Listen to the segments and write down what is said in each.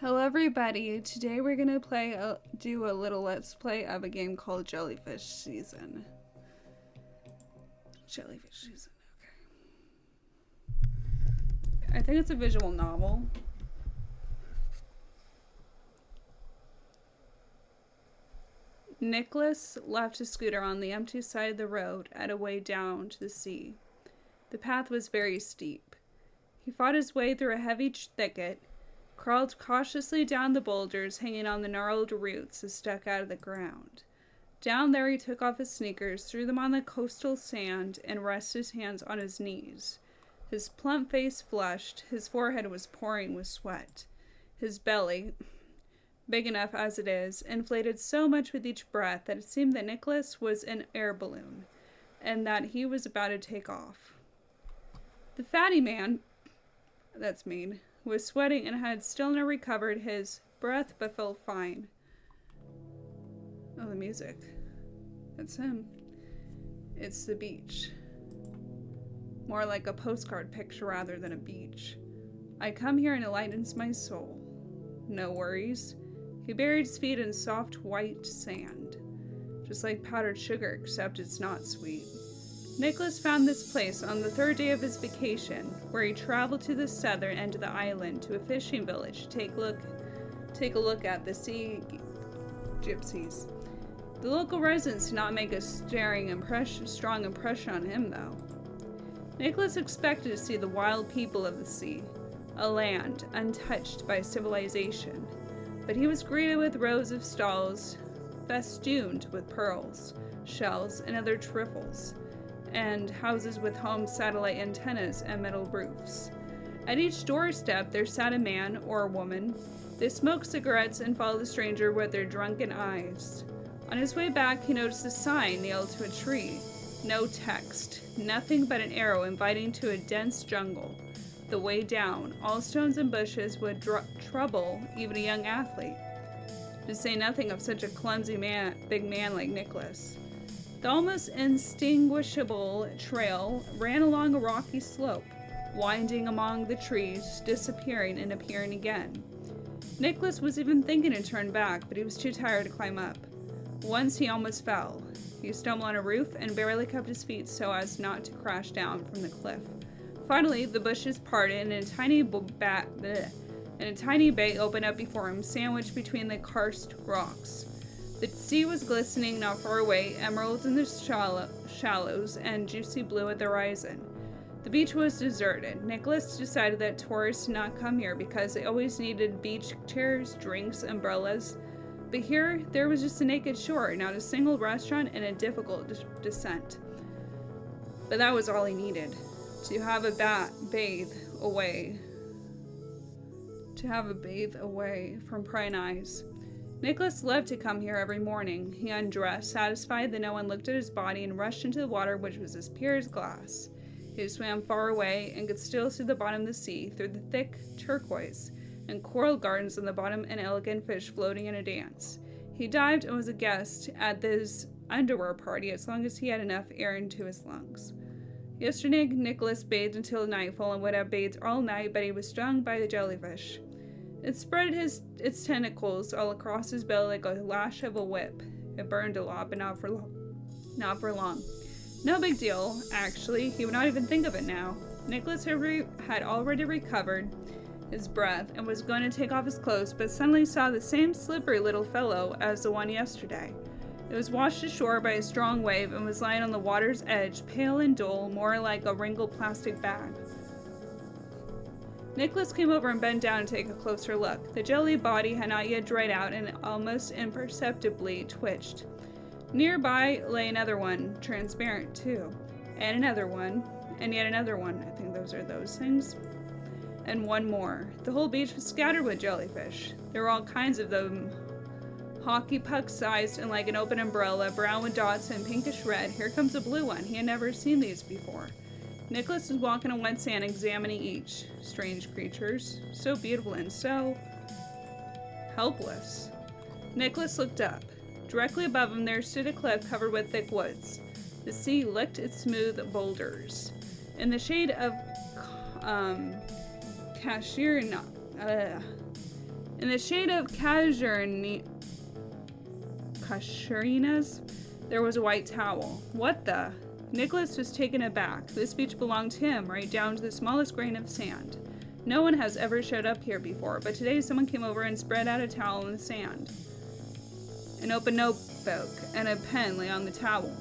Hello everybody, today we're gonna do a little let's play of a game called Jellyfish Season. Jellyfish Season, okay. I think it's a visual novel. Niklas left his scooter on the empty side of the road at a way down to the sea. The path was very steep. He fought his way through a heavy thicket, crawled cautiously down the boulders hanging on the gnarled roots that stuck out of the ground. Down there he took off his sneakers, threw them on the coastal sand, and rested his hands on his knees. His plump face flushed, his forehead was pouring with sweat. His belly, big enough as it is, inflated so much with each breath that it seemed that Niklas was an air balloon, and that he was about to take off. The fatty man, that's mean, was sweating and had still not recovered his breath but felt fine. Oh, the music. That's him. It's the beach. More like a postcard picture rather than a beach. I come here and it lightens my soul. No worries. He buried his feet in soft white sand. Just like powdered sugar, except it's not sweet. Niklas found this place on the third day of his vacation, where he traveled to the southern end of the island to a fishing village to take a look at the sea gypsies. The local residents did not make a strong impression on him, though. Niklas expected to see the wild people of the sea, a land untouched by civilization, but he was greeted with rows of stalls festooned with pearls, shells, and other trifles, and houses with home satellite antennas and metal roofs. At each doorstep there sat a man or a woman. They smoked cigarettes and followed the stranger with their drunken eyes. On his way back, he noticed a sign nailed to a tree. No text, nothing but an arrow inviting to a dense jungle. The way down, all stones and bushes would trouble even a young athlete, to say nothing of such a clumsy big man like Niklas. The almost indistinguishable trail ran along a rocky slope, winding among the trees, disappearing and appearing again. Niklas was even thinking to turn back, but he was too tired to climb up. Once he almost fell. He stumbled on a roof and barely kept his feet so as not to crash down from the cliff. Finally, the bushes parted and a tiny bay opened up before him, sandwiched between the karst rocks. The sea was glistening not far away, emeralds in the shallows and juicy blue at the horizon. The beach was deserted. Niklas decided that tourists did not come here because they always needed beach chairs, drinks, umbrellas. But here, there was just a naked shore, not a single restaurant, and a difficult descent. But that was all he needed. To have a bathe away from prying eyes. Niklas loved to come here every morning. He undressed, satisfied that no one looked at his body, and rushed into the water, which was as pure as glass. He swam far away and could still see the bottom of the sea through the thick turquoise and coral gardens on the bottom and elegant fish floating in a dance. He dived and was a guest at this underwear party as long as he had enough air into his lungs. Yesterday, Niklas bathed until nightfall and would have bathed all night, but he was stung by the jellyfish. It spread its tentacles all across his belly like a lash of a whip. It burned a lot, but not for long. No big deal, actually. He would not even think of it now. Niklas had already recovered his breath and was going to take off his clothes, but suddenly saw the same slippery little fellow as the one yesterday. It was washed ashore by a strong wave and was lying on the water's edge, pale and dull, more like a wrinkled plastic bag. Niklas came over and bent down to take a closer look. The jelly body had not yet dried out and almost imperceptibly twitched. Nearby lay another one, transparent too, and another one, and yet another one. I think those are those things. And one more. The whole beach was scattered with jellyfish. There were all kinds of them. Hockey puck sized and like an open umbrella, brown with dots and pinkish red. Here comes a blue one. He had never seen these before. Niklas was walking on wet sand, examining each. Strange creatures, so beautiful and so helpless. Niklas looked up. Directly above him there stood a cliff covered with thick woods. The sea licked its smooth boulders. In the shade of In the shade of casuarinas, there was a white towel. What the? Niklas was taken aback. This beach belonged to him, right down to the smallest grain of sand. No one has ever showed up here before, but today someone came over and spread out a towel in the sand. An open notebook and a pen lay on the towel.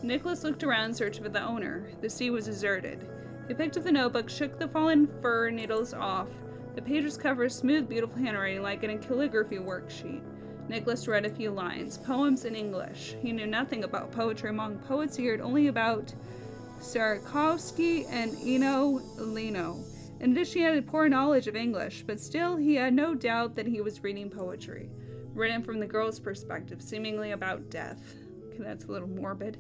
Niklas looked around in search of the owner. The sea was deserted. He picked up the notebook, shook the fallen fur needles off. The page was covered with smooth, beautiful handwriting like in a calligraphy worksheet. Niklas read a few lines, poems in English. He knew nothing about poetry among poets. He heard only about Sarkovsky and Eno Lino. In addition, he had a poor knowledge of English, but still he had no doubt that he was reading poetry, written from the girl's perspective, seemingly about death. Okay, that's a little morbid.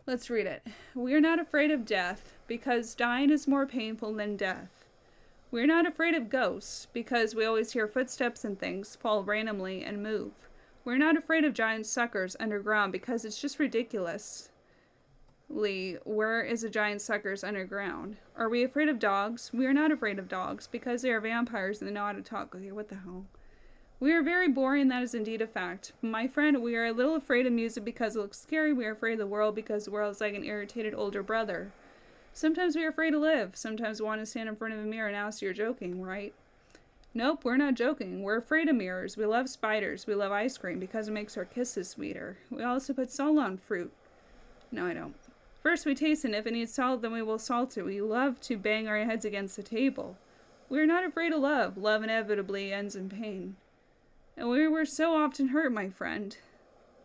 Let's read it. We are not afraid of death, because dying is more painful than death. We are not afraid of ghosts, because we always hear footsteps and things fall randomly and move. We're not afraid of giant suckers underground, because it's just ridiculous. Lee, where is a giant suckers underground? Are we afraid of dogs? We are not afraid of dogs, because they are vampires and they know how to talk. Okay, what the hell? We are very boring, that is indeed a fact. My friend, we are a little afraid of music because it looks scary. We are afraid of the world because the world is like an irritated older brother. Sometimes we are afraid to live. Sometimes we want to stand in front of a mirror and ask, you're joking, right? Nope, we're not joking. We're afraid of mirrors. We love spiders. We love ice cream because it makes our kisses sweeter. We also put salt on fruit. No, I don't. First we taste it, and if it needs salt, then we will salt it. We love to bang our heads against the table. We are not afraid of love. Love inevitably ends in pain. And we were so often hurt, my friend,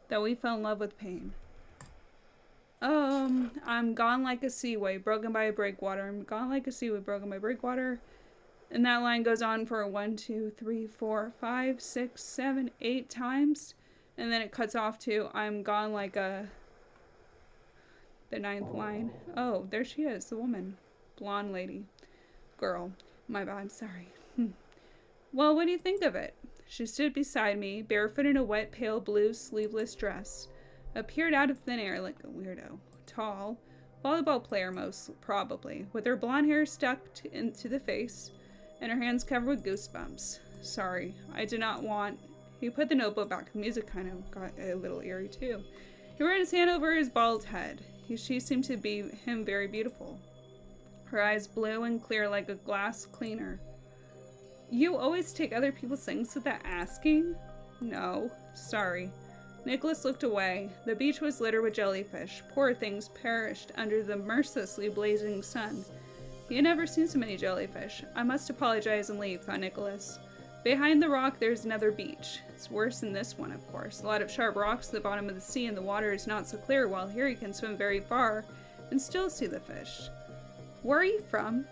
that we fell in love with pain. I'm gone like a sea wave, broken by a breakwater. I'm gone like a sea wave, broken by breakwater. And that line goes on for 1, 2, 3, 4, 5, 6, 7, 8 times. And then it cuts off to I'm gone like the 9th line. Oh, there she is, the woman. Blonde lady. Girl. My bad, sorry. Well, what do you think of it? She stood beside me, barefoot in a wet, pale blue, sleeveless dress. Appeared out of thin air like a weirdo. Tall. Volleyball player, most probably. With her blonde hair stuck into the face, and her hands covered with goosebumps. Sorry, I did not want... He put the notebook back. The music kind of got a little eerie, too. He ran his hand over his bald head. She seemed to be him very beautiful. Her eyes blue and clear like a glass cleaner. You always take other people's things without asking? No, sorry. Niklas looked away. The beach was littered with jellyfish. Poor things perished under the mercilessly blazing sun. He had never seen so many jellyfish. I must apologize and leave, thought Niklas. Behind the rock, there's another beach. It's worse than this one, of course. A lot of sharp rocks at the bottom of the sea, and the water is not so clear, while here you can swim very far and still see the fish. Where are you from?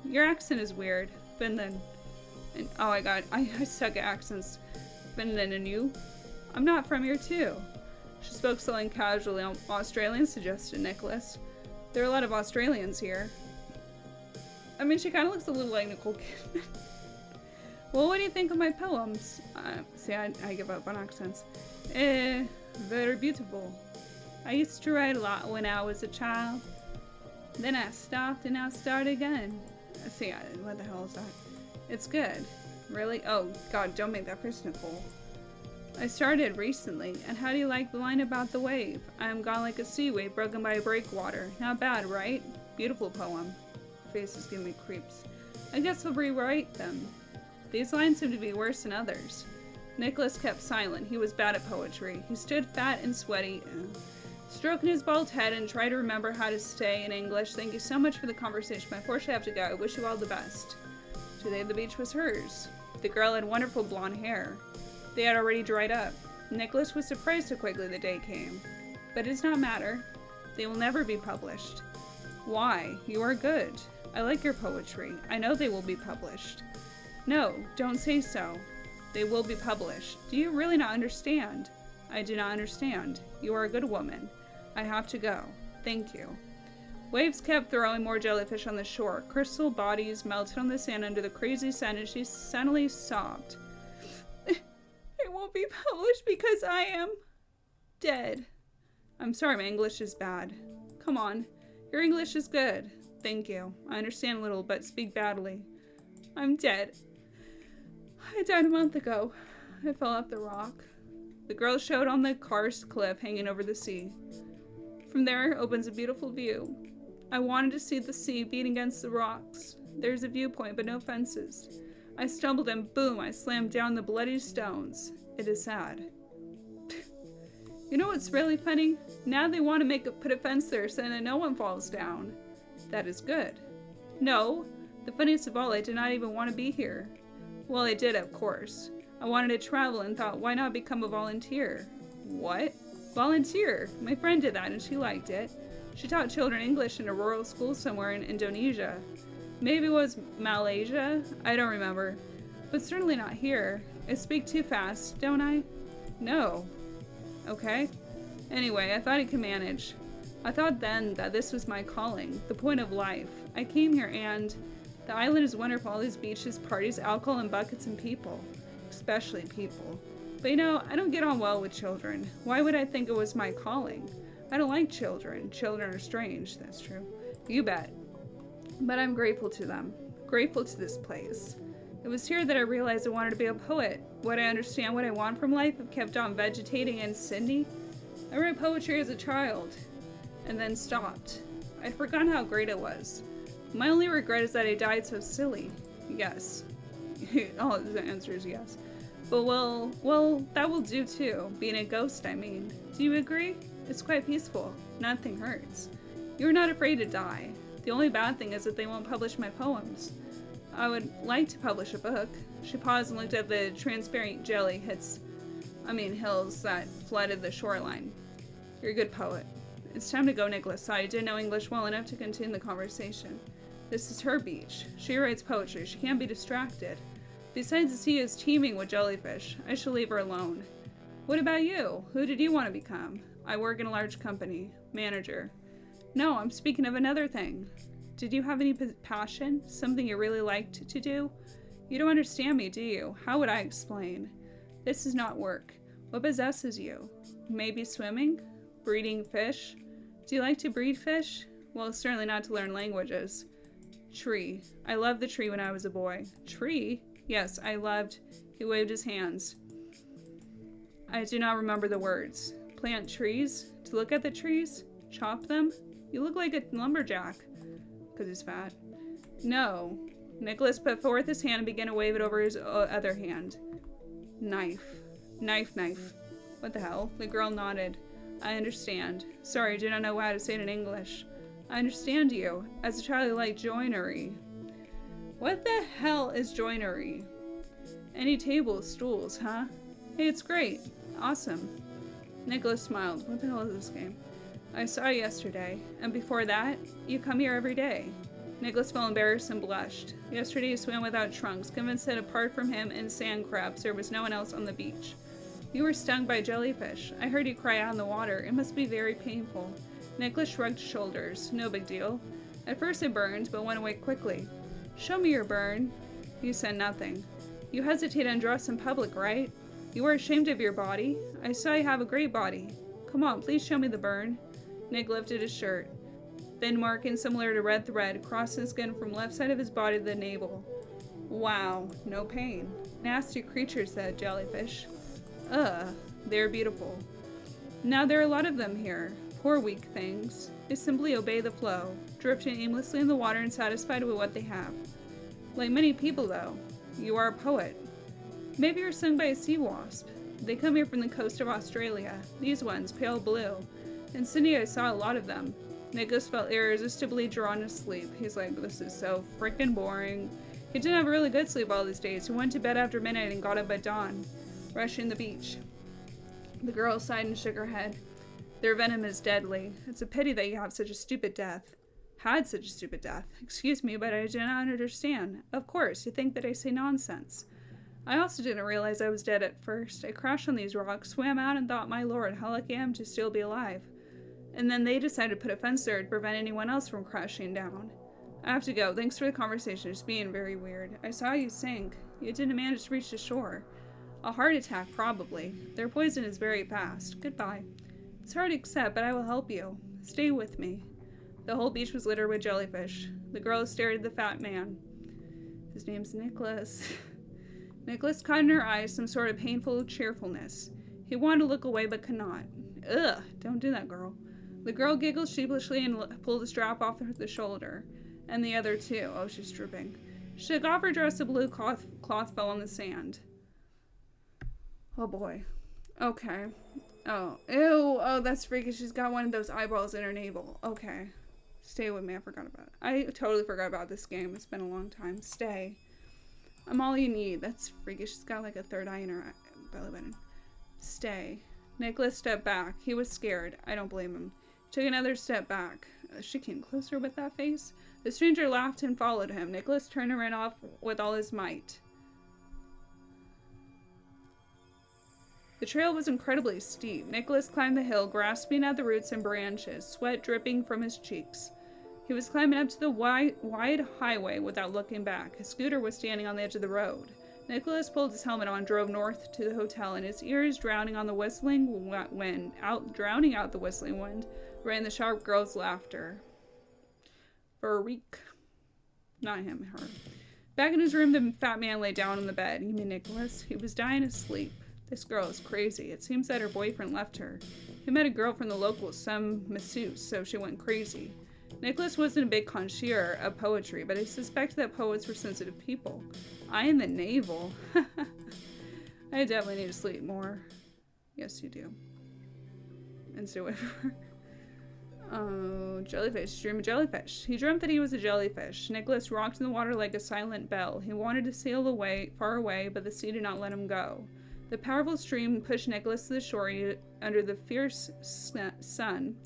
Your accent is weird. Finland. And, oh my god, I suck at accents. Finland, and you? I'm not from here, too. She spoke slowly and casually. Australians, suggested Niklas. There are a lot of Australians here. I mean, she kind of looks a little like Nicole Kidman. Well, what do you think of my poems? See, I give up on accents. Very beautiful. I used to write a lot when I was a child. Then I stopped and now start again. See, what the hell is that? It's good. Really? Oh, God, don't make that first, Nicole. I started recently, and how do you like the line about the wave? I am gone like a sea wave broken by a breakwater. Not bad, right? Beautiful poem. Faces give me creeps. I guess I'll rewrite them. These lines seem to be worse than others. Niklas kept silent. He was bad at poetry. He stood fat and sweaty, stroking his bald head and tried to remember how to say in English, "Thank you so much for the conversation. My unfortunately, I have to go. I wish you all the best." Today the beach was hers. The girl had wonderful blonde hair. They had already dried up. Niklas was surprised how quickly the day came. But it does not matter. They will never be published. Why? You are good. I like your poetry. I know they will be published. No, don't say so. They will be published. Do you really not understand? I do not understand. You are a good woman. I have to go. Thank you. Waves kept throwing more jellyfish on the shore. Crystal bodies melted on the sand under the crazy sun, and she suddenly sobbed. It won't be published because I am dead. I'm sorry, my English is bad. Come on. Your English is good. Thank you. I understand a little, but speak badly. I'm dead. I died a month ago. I fell off the rock. The girl showed on the karst cliff hanging over the sea. From there opens a beautiful view. I wanted to see the sea beating against the rocks. There's a viewpoint, but no fences. I stumbled and boom, I slammed down the bloody stones. It is sad. You know what's really funny? Now they want to put a fence there so that no one falls down. That is good. No, the funniest of all, I did not even want to be here. Well, I did, of course. I wanted to travel and thought, why not become a volunteer? What? Volunteer? My friend did that and she liked it. She taught children English in a rural school somewhere in Indonesia. Maybe it was Malaysia? I don't remember. But certainly not here. I speak too fast, don't I? No. Okay. Anyway, I thought I could manage. I thought then that this was my calling, the point of life. I came here and the island is wonderful. All these beaches, parties, alcohol, and buckets and people. Especially people. But you know, I don't get on well with children. Why would I think it was my calling? I don't like children. Children are strange. That's true. You bet. But I'm grateful to them. Grateful to this place. It was here that I realized I wanted to be a poet. Would I understand what I want from life if kept on vegetating in Sydney? I read poetry as a child. And then stopped. I'd forgotten how great it was. My only regret is that I died so silly. Yes. Oh, the answer is yes. But well, that will do too. Being a ghost, I mean. Do you agree? It's quite peaceful. Nothing hurts. You're not afraid to die. The only bad thing is that they won't publish my poems. I would like to publish a book. She paused and looked at the transparent hills that flooded the shoreline. You're a good poet. It's time to go, Niklas sighed. I didn't know English well enough to continue the conversation. This is her beach. She writes poetry. She can't be distracted. Besides, the sea is teeming with jellyfish. I shall leave her alone. What about you? Who did you want to become? I work in a large company. Manager. No, I'm speaking of another thing. Did you have any passion? Something you really liked to do? You don't understand me, do you? How would I explain? This is not work. What possesses you? Maybe swimming? Breeding fish? Do you like to breed fish? Well, certainly not to learn languages. Tree. I loved the tree when I was a boy. Tree? Yes, I loved. He waved his hands. I do not remember the words. Plant trees? To look at the trees? Chop them? You look like a lumberjack. Because he's fat. No. Niklas put forth his hand and began to wave it over his other hand. Knife. Knife. What the hell? The girl nodded. I understand. Sorry, I do not know how to say it in English. I understand you. As a child, I like joinery. What the hell is joinery? Any tables, stools, huh? Hey, it's great. Awesome. Niklas smiled. What the hell is this game? I saw you yesterday. And before that, you come here every day. Niklas felt embarrassed and blushed. Yesterday he swam without trunks, convinced that apart from him and sand crabs, there was no one else on the beach. You were stung by jellyfish. I heard you cry out in the water. It must be very painful. Niklas shrugged shoulders. No big deal. At first it burned, but went away quickly. Show me your burn. You said nothing. You hesitate to undress in public, right? You are ashamed of your body. I saw you have a great body. Come on, please show me the burn. Nick lifted his shirt. Thin marking similar to red thread crossed his skin from left side of his body to the navel. Wow, no pain. Nasty creatures, that jellyfish. Ugh, they're beautiful. Now there are a lot of them here. Poor weak things. They simply obey the flow, drifting aimlessly in the water and satisfied with what they have. Like many people, though, you are a poet. Maybe you're sung by a sea wasp. They come here from the coast of Australia. These ones, pale blue. In Sydney, I saw a lot of them. Niklas felt irresistibly drawn to sleep. He's like, this is so freaking boring. He didn't have a really good sleep all these days. He went to bed after midnight and got up at dawn, rushing the beach. The girl sighed and shook her head. Their venom is deadly. It's a pity that you have such a stupid death. Had such a stupid death. Excuse me, but I do not understand. Of course, you think that I say nonsense. I also didn't realize I was dead at first. I crashed on these rocks, swam out, and thought, my lord, how lucky I am to still be alive. And then they decided to put a fence there to prevent anyone else from crashing down. I have to go. Thanks for the conversation. It's being very weird. I saw you sink. You didn't manage to reach the shore. A heart attack, probably. Their poison is very fast. Goodbye. It's hard to accept, but I will help you. Stay with me. The whole beach was littered with jellyfish. The girl stared at the fat man. His name's Niklas. Niklas caught in her eyes some sort of painful cheerfulness. He wanted to look away but could not. Ugh, don't do that, girl. The girl giggled sheepishly and pulled the strap off the shoulder. And the other too. Oh, she's drooping. She took off her dress, the blue cloth fell on the sand. Oh boy. Okay. Oh, ew. Oh, that's freaky. She's got one of those eyeballs in her navel. Okay. Stay with me. I forgot about it. I totally forgot about this game. It's been a long time. Stay. I'm all you need. That's freaky. She's got like a third eye in her belly button. Stay. Niklas stepped back. He was scared. I don't blame him. Took another step back. She came closer with that face. The stranger laughed and followed him. Niklas turned and ran off with all his might. The trail was incredibly steep. Niklas climbed the hill, grasping at the roots and branches, sweat dripping from his cheeks. He was climbing up to the wide highway without looking back. His scooter was standing on the edge of the road. Niklas pulled his helmet on, drove north to the hotel, and his ears drowning out the whistling wind, ran the sharp girl's laughter. Freak. Not him, her. Back in his room, the fat man lay down on the bed. You mean Niklas? He was dying of sleep. This girl is crazy. It seems that her boyfriend left her. He met a girl from the locals, some masseuse, so she went crazy. Niklas wasn't a big connoisseur of poetry, but he suspected that poets were sensitive people. I in the navel. I definitely need to sleep more. Yes, you do. And stay away from her. Oh, jellyfish. Dream of jellyfish. He dreamt that he was a jellyfish. Niklas rocked in the water like a silent bell. He wanted to sail away, far away, but the sea did not let him go. The powerful stream pushed Niklas to the shore under the fierce sun,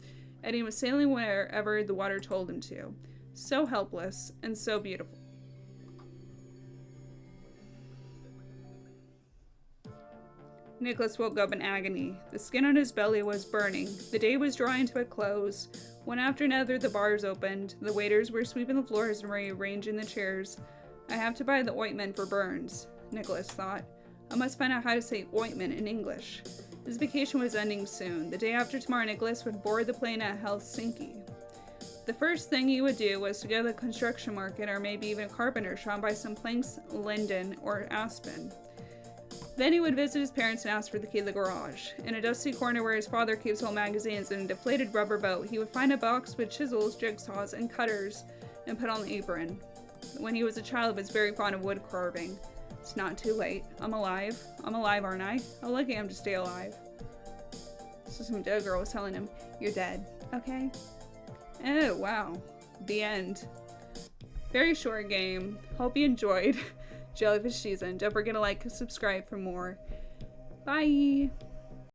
and he was sailing wherever the water told him to. So helpless and so beautiful. Niklas woke up in agony. The skin on his belly was burning. The day was drawing to a close. One after another, the bars opened. The waiters were sweeping the floors and rearranging the chairs. I have to buy the ointment for burns, Niklas thought. I must find out how to say ointment in English. His vacation was ending soon. The day after tomorrow, Niklas would board the plane at Helsinki. The first thing he would do was to go to the construction market or maybe even a carpenter shop and buy some planks, linden, or aspen. Then he would visit his parents and ask for the key to the garage. In a dusty corner where his father keeps old magazines and a deflated rubber boat, he would find a box with chisels, jigsaws, and cutters and put on the apron. When he was a child, he was very fond of wood carving. It's not too late. I'm alive. I'm alive, aren't I? How lucky I am to stay alive. So some dead girl was telling him, you're dead. Okay? Oh, wow. The end. Very short game. Hope you enjoyed Jellyfish season. Don't forget to like and subscribe for more. Bye!